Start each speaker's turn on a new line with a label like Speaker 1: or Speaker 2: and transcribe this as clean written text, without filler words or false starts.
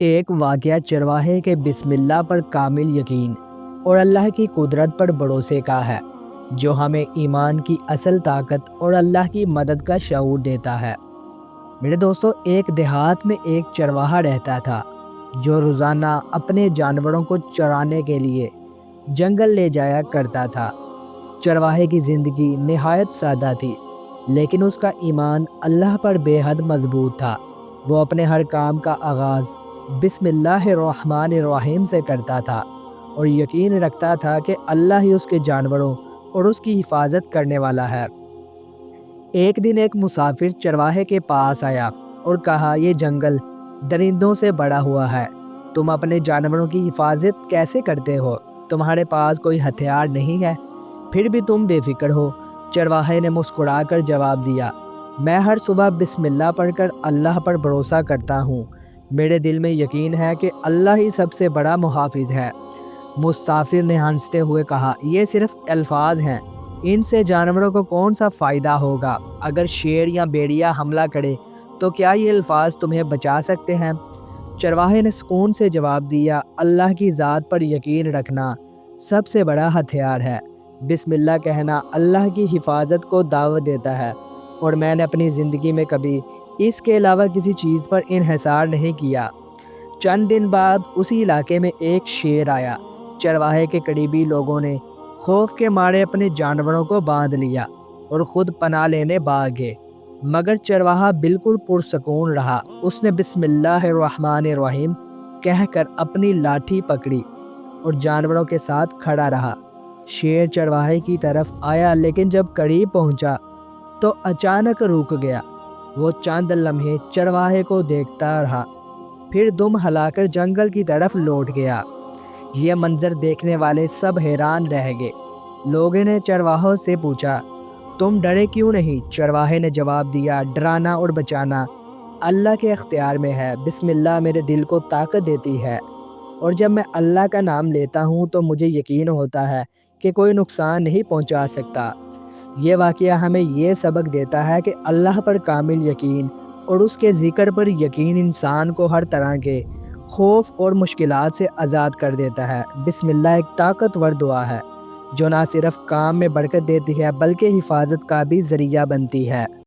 Speaker 1: ایک واقعہ چرواہے کے بسم اللہ پر کامل یقین اور اللہ کی قدرت پر بھروسے کا ہے، جو ہمیں ایمان کی اصل طاقت اور اللہ کی مدد کا شعور دیتا ہے۔ میرے دوستو، ایک دیہات میں ایک چرواہا رہتا تھا جو روزانہ اپنے جانوروں کو چرانے کے لیے جنگل لے جایا کرتا تھا۔ چرواہے کی زندگی نہایت سادہ تھی، لیکن اس کا ایمان اللہ پر بے حد مضبوط تھا۔ وہ اپنے ہر کام کا آغاز بسم اللہ الرحمن الرحیم سے کرتا تھا اور یقین رکھتا تھا کہ اللہ ہی اس کے جانوروں اور اس کی حفاظت کرنے والا ہے۔ ایک دن ایک مسافر چرواہے کے پاس آیا اور کہا، یہ جنگل درندوں سے بڑا ہوا ہے، تم اپنے جانوروں کی حفاظت کیسے کرتے ہو؟ تمہارے پاس کوئی ہتھیار نہیں ہے، پھر بھی تم بے فکر ہو؟ چرواہے نے مسکرا کر جواب دیا، میں ہر صبح بسم اللہ پڑھ کر اللہ پر بھروسہ کرتا ہوں۔ میرے دل میں یقین ہے کہ اللہ ہی سب سے بڑا محافظ ہے۔ مسافر نے ہنستے ہوئے کہا، یہ صرف الفاظ ہیں، ان سے جانوروں کو کون سا فائدہ ہوگا؟ اگر شیر یا بھیڑیا حملہ کرے تو کیا یہ الفاظ تمہیں بچا سکتے ہیں؟ چرواہے نے سکون سے جواب دیا، اللہ کی ذات پر یقین رکھنا سب سے بڑا ہتھیار ہے۔ بسم اللہ کہنا اللہ کی حفاظت کو دعوت دیتا ہے، اور میں نے اپنی زندگی میں کبھی اس کے علاوہ کسی چیز پر انحصار نہیں کیا۔ چند دن بعد اسی علاقے میں ایک شیر آیا۔ چرواہے کے قریبی لوگوں نے خوف کے مارے اپنے جانوروں کو باندھ لیا اور خود پناہ لینے بھاگ گئے، مگر چرواہا بالکل پرسکون رہا۔ اس نے بسم اللہ الرحمن الرحیم کہہ کر اپنی لاٹھی پکڑی اور جانوروں کے ساتھ کھڑا رہا۔ شیر چرواہے کی طرف آیا، لیکن جب قریب پہنچا تو اچانک رک گیا۔ وہ چند لمحے چرواہے کو دیکھتا رہا، پھر دم ہلا کر جنگل کی طرف لوٹ گیا۔ یہ منظر دیکھنے والے سب حیران رہ گئے۔ لوگوں نے چرواہوں سے پوچھا، تم ڈرے کیوں نہیں؟ چرواہے نے جواب دیا، ڈرانا اور بچانا اللہ کے اختیار میں ہے۔ بسم اللہ میرے دل کو طاقت دیتی ہے، اور جب میں اللہ کا نام لیتا ہوں تو مجھے یقین ہوتا ہے کہ کوئی نقصان نہیں پہنچا سکتا۔ یہ واقعہ ہمیں یہ سبق دیتا ہے کہ اللہ پر کامل یقین اور اس کے ذکر پر یقین انسان کو ہر طرح کے خوف اور مشکلات سے آزاد کر دیتا ہے۔ بسم اللہ ایک طاقتور دعا ہے جو نہ صرف کام میں برکت دیتی ہے بلکہ حفاظت کا بھی ذریعہ بنتی ہے۔